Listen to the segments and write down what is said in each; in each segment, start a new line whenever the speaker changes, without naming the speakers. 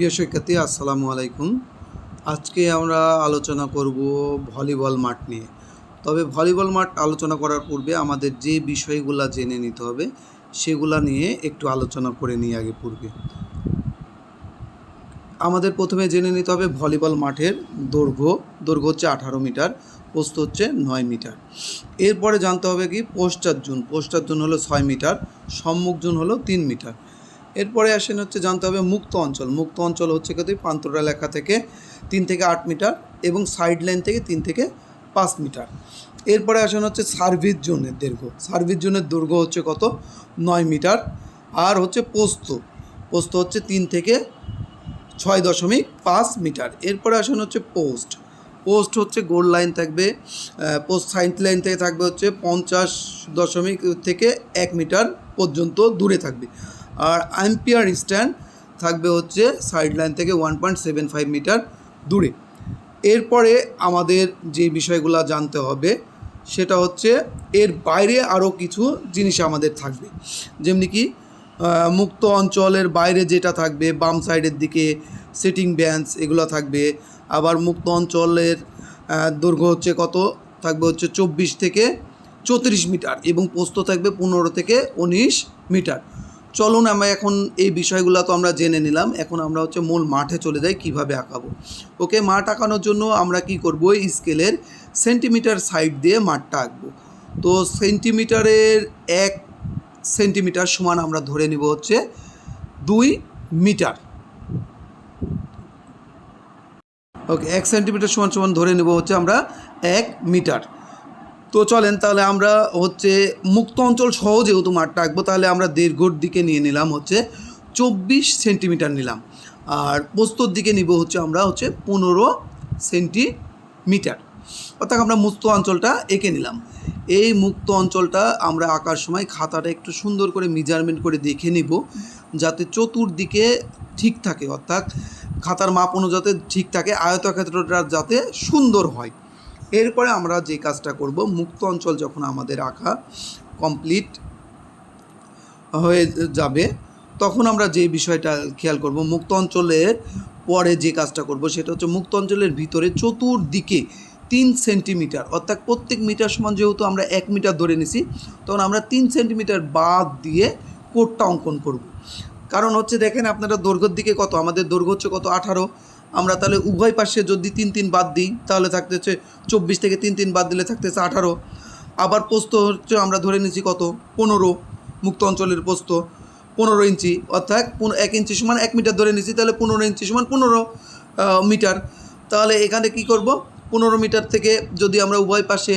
প্রিয় শিক্ষার্থী, আসসালামু আলাইকুম। আজকে আমরা আলোচনা করব ভলিবল মাঠ নিয়ে। তবে ভলিবল মাঠ আলোচনা করার পূর্বে আমাদের যে বিষয়গুলো জেনে নিতে হবে সেগুলা নিয়ে একটু আলোচনা করে নিই আগে পূর্বে। আমাদের প্রথমে জেনে নিতে হবে ভলিবল মাঠের দৈর্ঘ্য হচ্ছে 18 মিটার, প্রস্থ হচ্ছে 9 মিটার। এরপরে জানতে হবে কি পোস্টার জোন হলো 6 মিটার, সম্মুখ জোন হলো 3 মিটার। এরপরে আসেন হচ্ছে জানতে হবে মুক্ত অঞ্চল হচ্ছে কত প্রান্তরা লেখা থেকে 3 থেকে 8 মিটার এবং সাইড লাইন থেকে 3 থেকে 5 মিটার। এরপরে আসেন হচ্ছে সার্ভিস জোনের দৈর্ঘ্য হচ্ছে কত 9 মিটার, আর হচ্ছে পোস্ত হচ্ছে 3 থেকে 6.5 মিটার। এরপরে আসেন হচ্ছে পোস্ট হচ্ছে গোল লাইন থাকবে, পোস্ট সাইড লাইন থেকে থাকবে হচ্ছে 50 থেকে 1 মিটার পর্যন্ত দূরে থাকবে, আর আম্পায়ার স্ট্যান্ড থাকবে হচ্ছে সাইড লাইন থেকে 1.75 মিটার দূরে। এরপরে আমাদের যে বিষয়গুলো জানতে হবে সেটা হচ্ছে এর বাইরে আরও কিছু জিনিস আমাদের থাকবে, যেমনি কি মুক্ত অঞ্চলের বাইরে যেটা থাকবে বাম সাইডের দিকে সিটিং বেঞ্চ এগুলো থাকবে। আবার মুক্ত অঞ্চলের দৈর্ঘ্য হচ্ছে কত থাকবে হচ্ছে 24 থেকে 34 মিটার এবং প্রস্থ থাকবে 15 থেকে 19 মিটার। চলুন আমরা এখন এই বিষয়গুলো তো আমরা জেনে নিলাম, এখন আমরা হচ্ছে মূল মাঠে চলে যাই কিভাবে আঁকাবো। ওকে, মাঠ আঁকানোর জন্য আমরা কি করব, স্কেলের সেন্টিমিটার সাইড দিয়ে মাঠটা আঁকবো। তো সেন্টিমিটারের 1 সেন্টিমিটার সমান আমরা ধরে নিব হচ্ছে 2 মিটার। ওকে, 1 সেন্টিমিটার সমান ধরে নেব হচ্ছে আমরা 1 মিটার। তো চলেন তাহলে আমরা হচ্ছে মুক্ত অঞ্চল সহ যেহেতু মাঠটা আঁকবো, তাহলে আমরা দৈর্ঘ্যর দিকে নিয়ে নিলাম হচ্ছে 24 সেন্টিমিটার নিলাম, আর প্রস্থর দিকে নিব হচ্ছে আমরা হচ্ছে 15 সেন্টিমিটার। অর্থাৎ আমরা মুক্ত অঞ্চলটা এঁকে নিলাম। এই মুক্ত অঞ্চলটা আমরা আঁকার সময় খাতাটা একটু সুন্দর করে মেজারমেন্ট করে দেখে নিব যাতে চতুর্দিকে ঠিক থাকে, অর্থাৎ খাতার মাপ অনুযায়ী ঠিক থাকে, আয়তক্ষেত্রটা যাতে সুন্দর হয়। এরপরে আমরা যে কাজটা করব, মুক্ত অঞ্চল যখন আমাদের আঁকা কমপ্লিট হয়ে যাবে তখন আমরা যে বিষয়টা খেয়াল করব, মুক্ত অঞ্চলের পরে যে কাজটা করব সেটা হচ্ছে মুক্ত অঞ্চলের ভিতরে চতুর্দিকে 3 সেন্টিমিটার, অর্থাৎ প্রত্যেক মিটার সমান যেহেতু আমরা 1 মিটার ধরে নিছি, তখন আমরা 3 সেন্টিমিটার বাদ দিয়ে কোডটা অঙ্কন করব। কারণ হচ্ছে দেখেন আপনারা দৈর্ঘ্যের দিকে কত, আমাদের দৈর্ঘ্য হচ্ছে কত 18, আমরা তাহলে উভয় পাশে যদি 3 বাদ দিই তাহলে থাকতে হচ্ছে 24 থেকে 3 বাদ দিলে থাকতেছে 18। আবার প্রস্থ হচ্ছে আমরা ধরে নিচ্ছি কত 15, মুক্ত অঞ্চলের প্রস্থ 15 ইঞ্চি, অর্থাৎ 1 ইঞ্চি সমান 1 মিটার ধরে নিচ্ছি, তাহলে 15 ইঞ্চি সমান 15 মিটার। তাহলে এখানে কি করব, 15 মিটার থেকে যদি আমরা উভয় পাশে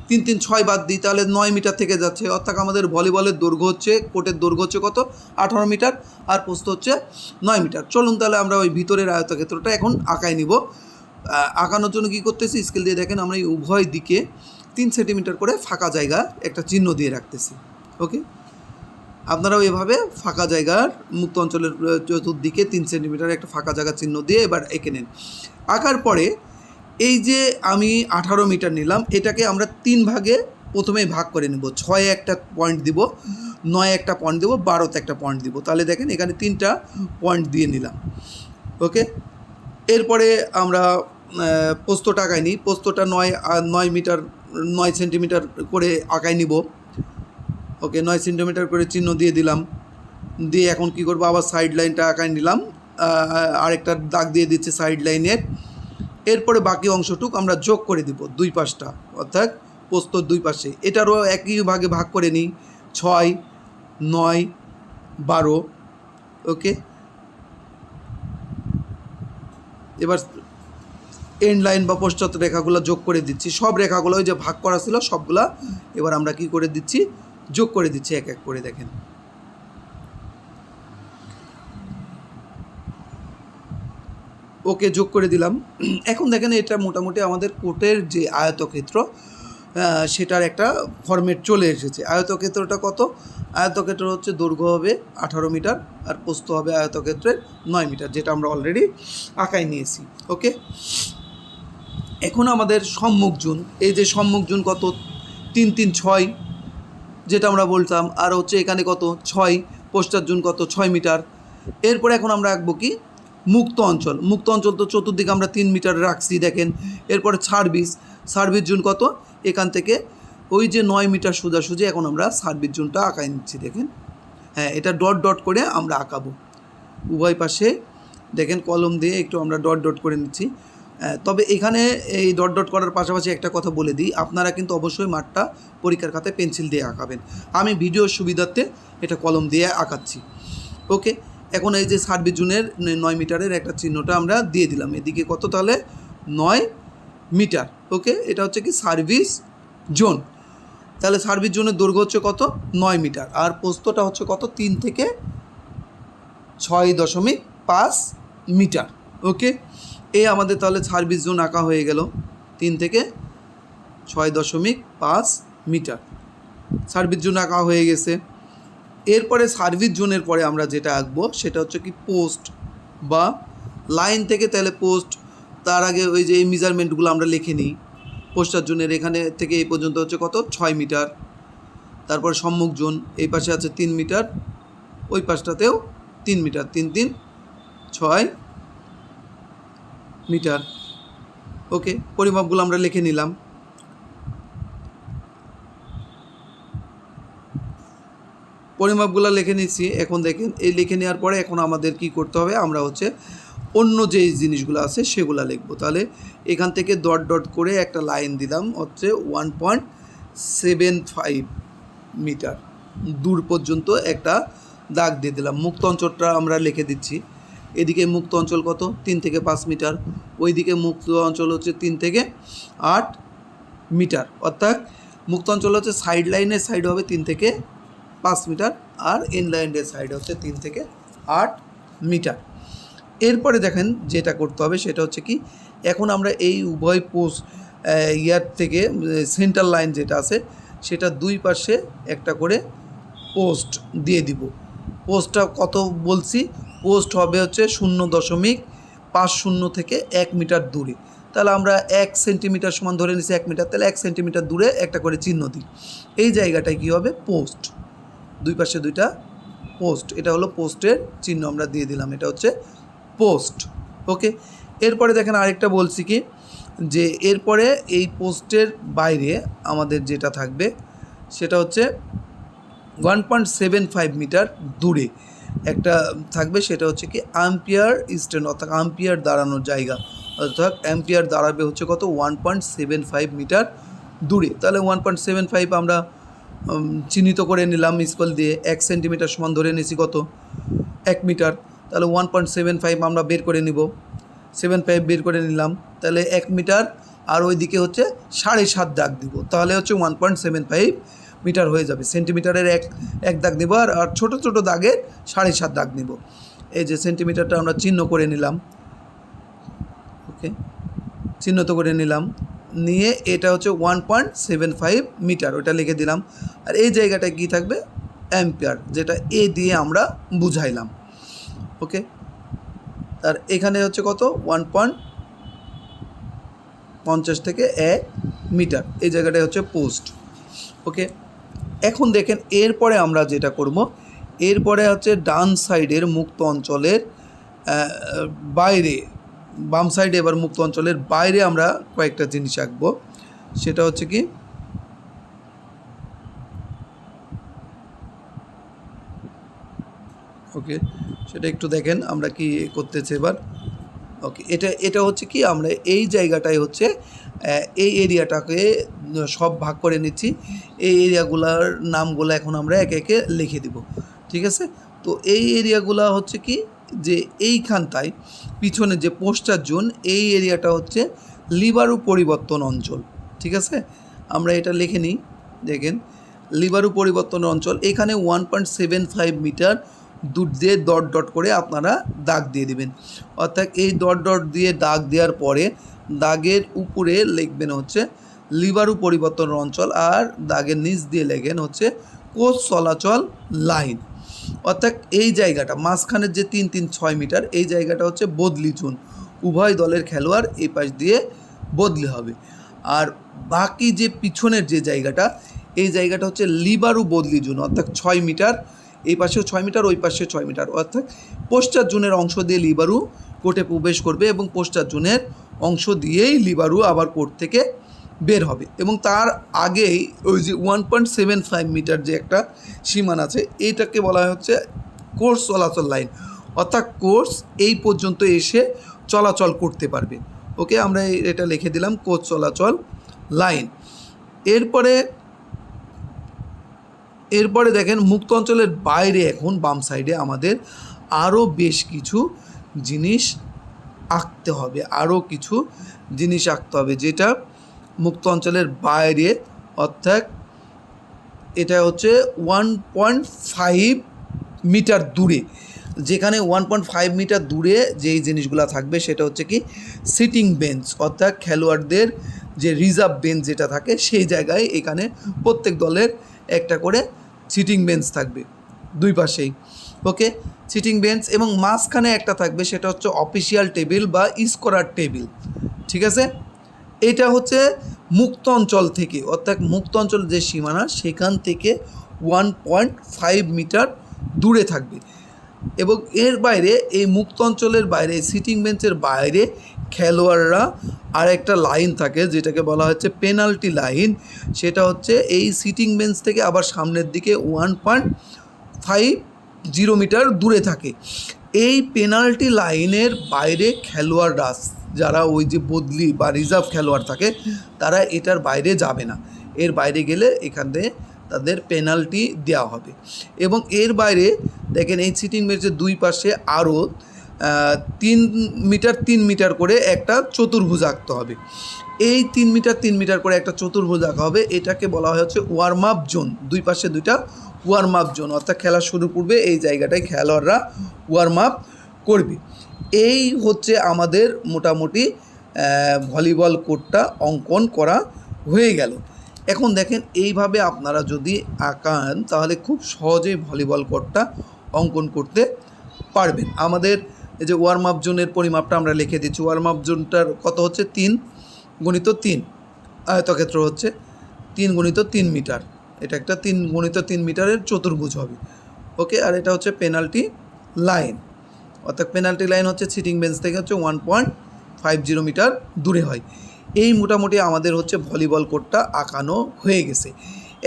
3 6 বাদ দিই তাহলে 9 মিটার থেকে যাচ্ছে, অর্থাৎ আমাদের ভলিবলের দৈর্ঘ্য হচ্ছে কোর্টের দৈর্ঘ্য হচ্ছে কত 18 মিটার আর প্রস্থ হচ্ছে 9 মিটার। চলুন তাহলে আমরা ওই ভিতরের আয়তক্ষেত্রটা এখন আঁকাই নিব। আঁকানোর জন্য কী করতেছি, স্কেল দিয়ে দেখেন আমরা এই উভয় দিকে 3 সেন্টিমিটার করে ফাঁকা জায়গা একটা চিহ্ন দিয়ে রাখতেছি। ওকে, আপনারাও এভাবে ফাঁকা জায়গার মুক্ত অঞ্চলের চতুর্দিকে 3 সেন্টিমিটার একটা ফাঁকা জায়গা চিহ্ন দিয়ে এবার এঁকে নেন। আঁকার পরে এই যে আমি 18 মিটার নিলাম, এটাকে আমরা 3 ভাগে প্রথমেই ভাগ করে নেব। 6 একটা পয়েন্ট দিব, 9 একটা পয়েন্ট দেবো, 12তে একটা পয়েন্ট দিব। তাহলে দেখেন এখানে 3টা পয়েন্ট দিয়ে নিলাম। ওকে, এরপরে আমরা প্রস্থটা আঁকাই নিই। প্রস্থটা 9 মিটার 9 সেন্টিমিটার করে আঁকাই নিব। ওকে, 9 সেন্টিমিটার করে চিহ্ন দিয়ে দিলাম। দিয়ে এখন কি করব, আবার সাইড লাইনটা আঁকাই নিলাম, আরেকটা দাগ দিয়ে দিচ্ছি সাইড লাইনের। এরপরে বাকি অংশটুকু আমরা যোগ করে দিব দুই পাশটা, অর্থাৎ প্রস্তর দুই পাশে। এটারও একই ভাগে ভাগ করে নিই, 6 9 12। ওকে, এবার এন্ড লাইন বা পশ্চাৎ রেখাগুলো যোগ করে দিচ্ছি। সব রেখাগুলো ওই যে ভাগ করা ছিল সবগুলা এবার আমরা কি করে দিচ্ছি, যোগ করে দিচ্ছি এক এক করে। দেখেন ওকে, যোগ করে দিলাম। এখন দেখেন এটা মোটামুটি আমাদের কোর্টের যে আয়তক্ষেত্র সেটার একটা ফরম্যাট চলে এসেছে। আয়তক্ষেত্রটা কত, আয়তক্ষেত্র হচ্ছে দৈর্ঘ্য হবে 18 মিটার আর প্রস্থ হবে আয়তক্ষেত্রের 9 মিটার, যেটা আমরা অলরেডি আঁকাই নিয়েছি। ওকে, এখন আমাদের সম্মুখ জোন, এই যে সম্মুখ জোন কত 3 3 6 যেটা আমরা বলতাম, আর হচ্ছে এখানে কত 6, পোস্টার জোন কত 6 মিটার। এরপরে এখন আমরা আঁকবো কি মুক্ত অঞ্চল তো চতুর্দিকে আমরা 3 মিটার রাখছি দেখেন। এরপরে সার্ভিস জোন কত, এখান থেকে ওই যে 9 মিটার সোজাসুজি এখন আমরা সার্ভিস জোনটা আঁকাই নিচ্ছি দেখেন। হ্যাঁ, এটা ডট ডট করে আমরা আঁকাবো উভয় পাশে, দেখেন কলম দিয়ে একটু আমরা ডট ডট করে নিচ্ছি। তবে এখানে এই ডট ডট করার পাশাপাশি একটা কথা বলে দিই, আপনারা কিন্তু অবশ্যই মাঠটা পরীক্ষার খাতায় পেন্সিল দিয়ে আঁকাবেন। আমি ভিডিওর সুবিধার্থে এটা কলম দিয়ে আঁকাচ্ছি। ওকে, এখন এই যে সার্ভিস জোনের 9 মিটারের একটা চিহ্নটা আমরা দিয়ে দিলাম, এদিকে কত তাহলে 9 মিটার। ওকে, এটা হচ্ছে কি সার্ভিস জোন। তাহলে সার্ভিস জোনের দৈর্ঘ্য হচ্ছে কত 9 মিটার, আর প্রস্থটা হচ্ছে কত 3 থেকে 6.5 মিটার। ওকে, এই আমাদের তাহলে সার্ভিস জোন আঁকা হয়ে গেল 3 থেকে 6.5 মিটার সার্ভিস জোন আঁকা হয়ে গেছে। এরপরে সার্ভিস জোনের পরে আমরা যেটা আঁকবো সেটা হচ্ছে কি পোস্ট বা লাইন থেকে, তাহলে পোস্ট, তার আগে ওই যে এই মেজারমেন্টগুলো আমরা লিখে নিই। পোস্টার জোনের এখানে থেকে এই পর্যন্ত হচ্ছে কত 6 মিটার। তারপর সম্মুখ জোন এই পাশে আছে 3 মিটার, ওই পাশটাতেও 3 মিটার, 3 3 6 মিটার। ওকে, পরিমাপগুলো আমরা লিখে নিলাম। পরিমাপগুলো লিখে নিচ্ছি। এখন দেখেন এই লিখে নেওয়ার পরে এখন আমাদের কি করতে হবে, আমরা হচ্ছে অন্য যে জিনিসগুলো আছে সেগুলো লিখব। তাহলে এখান থেকে ডট ডট করে একটা লাইন দিলাম হচ্ছে 1.75 মিটার দূর পর্যন্ত একটা দাগ দিয়ে দিলাম। মুক্ত অঞ্চলটা আমরা লিখে দিচ্ছি। এদিকে মুক্ত অঞ্চল কত 3 থেকে 5 মিটার, ওইদিকে মুক্ত অঞ্চল হচ্ছে 3 থেকে 8 মিটার। অর্থাৎ মুক্ত অঞ্চল হচ্ছে সাইড লাইনের সাইড হবে 3 থেকে 5 মিটার, আর এন্ড লাইনের সাইড হচ্ছে 3 থেকে 8 মিটার। এরপরে দেখেন যেটা করতে হবে সেটা হচ্ছে কি, এখন আমরা এই উভয় পোস্ট ইয়ার থেকে সেন্টার লাইন যেটা আছে সেটা দুই পাশে একটা করে পোস্ট দিয়ে দিব। পোস্টটা কত বলছি, পোস্ট হবে হচ্ছে 0.50 থেকে 1 মিটার দূরে। তাহলে আমরা 1 সেন্টিমিটার সমান ধরে নিচ্ছি 1 মিটার, তাহলে 1 সেন্টিমিটার দূরে একটা করে চিহ্ন দিই। এই জায়গাটায় কী হবে পোস্ট, দুই পাশে দুইটা পোস্ট, এটা হলো পোস্টের চিহ্ন আমরা দিয়ে দিলাম, এটা হচ্ছে পোস্ট। ওকে, এরপরে দেখেন আরেকটা বলছি কি, যে এরপরে এই পোস্টের বাইরে আমাদের যেটা থাকবে সেটা হচ্ছে 1.75 মিটার দূরে একটা থাকবে, সেটা হচ্ছে কি অ্যাম্পিয়ার স্ট্যান্ড, অর্থাৎ অ্যাম্পিয়ার দাঁড়ানোর জায়গা, অর্থাৎ অ্যাম্পিয়ার দাঁড়াবে হচ্ছে কত 1.75 মিটার দূরে। তাহলে 1.75 আমরা চিহ্নিত করে নিলাম স্কেল দিয়ে। 1 সেন্টিমিটার সমান ধরে নিয়েছি কত 1 মিটার, তাহলে 1.75 আমরা বের করে নিব, 75 বের করে নিলাম। তাহলে 1 মিটার আর ওইদিকে হচ্ছে 7.5 দাগ দিব, তাহলে হচ্ছে 1.75 মিটার হয়ে যাবে। সেন্টিমিটারের এক দাগ নেব, আর ছোটো ছোটো দাগের 7.5 দাগ নেব। এই যে সেন্টিমিটারটা আমরা চিহ্ন করে নিলাম। ওকে, চিহ্নিত করে নিলাম, নিয়ে এটা হচ্ছে 1.75 মিটার, ওটা লিখে দিলাম। আর এই জায়গাটায় কী থাকবে অ্যাম্পিয়ার, যেটা এ দিয়ে আমরা বুঝাইলাম। ওকে, আর এখানে হচ্ছে কত 1.50 থেকে 1 মিটার, এই জায়গাটায় হচ্ছে পোস্ট। ওকে, এখন দেখেন এরপরে আমরা যেটা করব, এরপরে হচ্ছে ডান সাইডের মুক্ত অঞ্চলের বাইরে, বাম সাইডে এবার মুক্ত অঞ্চলের বাইরে আমরা কয়েকটা জিনিস আঁকবো। সেটা হচ্ছে কি, ওকে সেটা একটু দেখেন আমরা কি করতেছি এবার। ওকে, এটা হচ্ছে কি, আমরা এই জায়গাটায় হচ্ছে এই এরিয়াটাকে সব ভাগ করে নিচ্ছি। এই এরিয়াগুলোর নামগুলো এখন আমরা একে একে লিখে দিব, ঠিক আছে। তো এই এরিয়াগুলো হচ্ছে কি, যে এইখানটায় পিছনে যে পোস্টার জোন, এই এরিয়াটা হচ্ছে লিবারু পরিবর্তন অঞ্চল, ঠিক আছে। আমরা এটা লিখে নিই, দেখেন লিবারু পরিবর্তন অঞ্চল, এখানে 1.75 মিটার দূর দিয়ে ডট ডট করে আপনারা দাগ দিয়ে দিবেন। অর্থাৎ এই ডট ডট দিয়ে দাগ দেওয়ার পরে দাগের উপরে লিখবেন হচ্ছে লিবারু পরিবর্তন অঞ্চল, আর দাগের নিচ দিয়ে লেখেন হচ্ছে কোচ চলাচল লাইন। অর্থাৎ এই জায়গাটা মাঝখানের যে 3 3 6 মিটার, এই জায়গাটা হচ্ছে বদলি জোন, উভয় দলের খেলোয়াড় এই পাশ দিয়ে বদলি হবে। আর বাকি যে পিছনের যে জায়গাটা, এই জায়গাটা হচ্ছে লিবারু বদলি জোন, অর্থাৎ 6 মিটার, এই পাশেও 6 মিটার, ওই পাশে 6 মিটার, অর্থাৎ পোস্টার জোনের অংশ দিয়ে লিবারু কোর্টে প্রবেশ করবে এবং পোস্টার জোনের অংশ দিয়েই লিবারু আবার কোর্ট থেকে বের হবে। এবং তার আগেই ওই যে 1.75 মিটার যে একটা সীমানা আছে, এইটাকে বলা হচ্ছে কোর্স চলাচল লাইন, অর্থাৎ কোর্স এই পর্যন্ত এসে চলাচল করতে পারবে। ওকে, আমরা এটা লিখে দিলাম কোর্স চলাচল লাইন। এরপরে দেখেন মুক্ত অঞ্চলের বাইরে এখন বাম সাইডে আমাদের আরও বেশ কিছু জিনিস আঁকতে হবে, যেটা মুক্ত অঞ্চলের বাইরে, অর্থাৎ এটা হচ্ছে 1.5 মিটার দূরে। যেখানে 1.5 মিটার দূরে যেই জিনিসগুলো থাকবে সেটা হচ্ছে কি সিটিং বেঞ্চ, অর্থাৎ খেলোয়াড়দের যে রিজার্ভ বেঞ্চ যেটা থাকে সেই জায়গায় এখানে প্রত্যেক দলের একটা করে সিটিং বেঞ্চ থাকবে দুই পাশেই। ওকে, সিটিং বেঞ্চ এবং মাঝখানে একটা থাকবে, সেটা হচ্ছে অফিসিয়াল টেবিল বা স্কোরার টেবিল। ঠিক আছে, এটা হচ্ছে মুক্ত অঞ্চল থেকে, অর্থাৎ মুক্ত অঞ্চল যে সীমানা সেখান থেকে 1.5 মিটার দূরে থাকবে। এবং এর বাইরে, এই মুক্ত অঞ্চলের বাইরে, সিটিং বেঞ্চের বাইরে খেলোয়াড়রা আর একটা লাইন থাকে যেটাকে বলা হচ্ছে পেনাল্টি লাইন। সেটা হচ্ছে এই সিটিং বেঞ্চ থেকে আবার সামনের দিকে 1.50 মিটার দূরে থাকে। এই পেনাল্টি লাইনের বাইরে খেলোয়াড়রা, যারা ওই যে বদলি বা রিজার্ভ খেলোয়াড় থাকে, তারা এটার বাইরে যাবে না। এর বাইরে গেলে এখানে তাদের পেনাল্টি দেওয়া হবে। এবং এর বাইরে দেখেন এই সিটিং বেঞ্চের দুই পাশে আরও 3 মিটার করে একটা চতুর্ভুজ আঁকতে হবে। এই 3 মিটার করে একটা চতুর্ভুজ আঁকা হবে। এটাকে বলা হচ্ছে ওয়ার্ম আপ জোন। দুই পাশে দুইটা ওয়ার্ম আপ জোন, অর্থাৎ খেলা শুরু করবে এই জায়গাটায় খেলোয়াড়রা ওয়ার্ম আপ করবে। এই হচ্ছে আমাদের মোটামুটি ভলিবল কোর্টটা অঙ্কন করা হয়ে গেল। এখন দেখেন এইভাবে আপনারা যদি আঁকান তাহলে খুব সহজেই ভলিবল কোর্টটা অঙ্কন করতে পারবেন। আমাদের এই যে ওয়ার্ম আপ জোনের পরিমাপটা আমরা লিখে দিচ্ছি। ওয়ার্ম আপ জোনটার কত হচ্ছে 3x3 আয়তক্ষেত্র হচ্ছে 3x3 মিটার। এটা একটা 3x3 মিটারের চতুর্ভুজ হবে। ওকে, আর এটা হচ্ছে পেনাল্টি লাইন, অর্থাৎ পেনাল্টি লাইন হচ্ছে সিটিং বেঞ্চ থেকে হচ্ছে 1.50 মিটার দূরে হয়। এই মোটামুটি আমাদের হচ্ছে ভলিবল কোর্টটা আঁকানো হয়ে গেছে।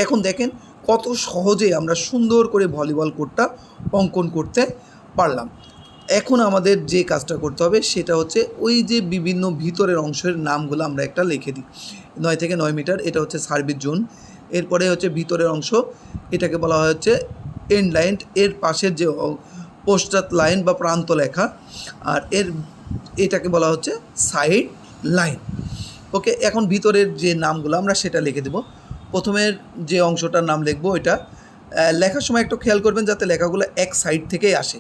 এখন দেখেন কত সহজে আমরা সুন্দর করে ভলিবল কোর্টটা অঙ্কন করতে পারলাম। এখন আমাদের যে কাজটা করতে হবে সেটা হচ্ছে ওই যে বিভিন্ন ভিতরের অংশের নামগুলো আমরা একটা লিখে দিই। 9 থেকে 9 মিটার, এটা হচ্ছে সার্ভিস জোন। এরপরে হচ্ছে ভিতরের অংশ, এটাকে বলা হয় হচ্ছে এন্ড লাইন, এর পাশের যে পোস্টার লাইন বা প্রান্ত লেখা, আর এটাকে বলা হচ্ছে সাইড লাইন। ওকে, এখন ভিতরের যে নামগুলো আমরা সেটা লিখে দেব। প্রথমের যে অংশটার নাম লিখবো, এটা লেখার সময় একটু খেয়াল করবেন যাতে লেখাগুলো এক সাইড থেকেই আসে।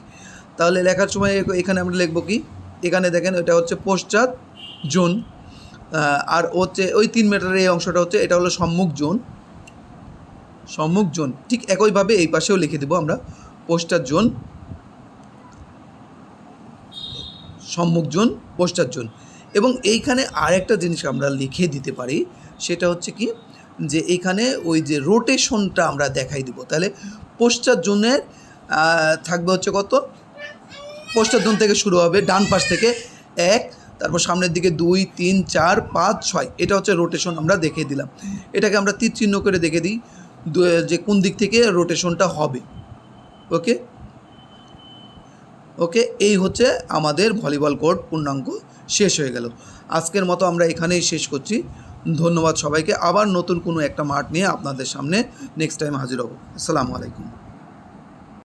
তাহলে লেখার সময় এখানে আমরা লিখবো কি, এখানে দেখেন এটা হচ্ছে পোস্টার জোন, আর হচ্ছে ওই 3 মিটারের এই অংশটা হচ্ছে এটা হলো সম্মুখ জোন। ঠিক একইভাবে এই পাশেও লিখে দেবো আমরা পোস্টার জোন, সম্মুখ জোন, পোস্টার জোন। এবং এইখানে আরেকটা জিনিস আমরা লিখে দিতে পারি, সেটা হচ্ছে কি যে এখানে ওই যে রোটেশনটা আমরা দেখাই দিব। তাহলে পোস্টার জোনের থাকবে হচ্ছে কত, পোস্টার জোন থেকে শুরু হবে ডান পাশ থেকে 1, তারপর সামনের দিকে 2, 3, 4, 5, 6, এটা হচ্ছে রোটেশন আমরা দেখিয়ে দিলাম। এটাকে আমরা তীর চিহ্ন করে দেখে দিই যে কোন দিক থেকে রোটেশনটা হবে। ওকে, এই হচ্ছে আমাদের ভলিবল কোর্ট পূর্ণাঙ্গ শেষ হয়ে গেল। আজকের মতো আমরা এখানেই শেষ করছি। ধন্যবাদ সবাইকে। আবার নতুন কোনো একটা মাঠ নিয়ে আপনাদের সামনে নেক্সট টাইম হাজির হব। আসসালামু আলাইকুম।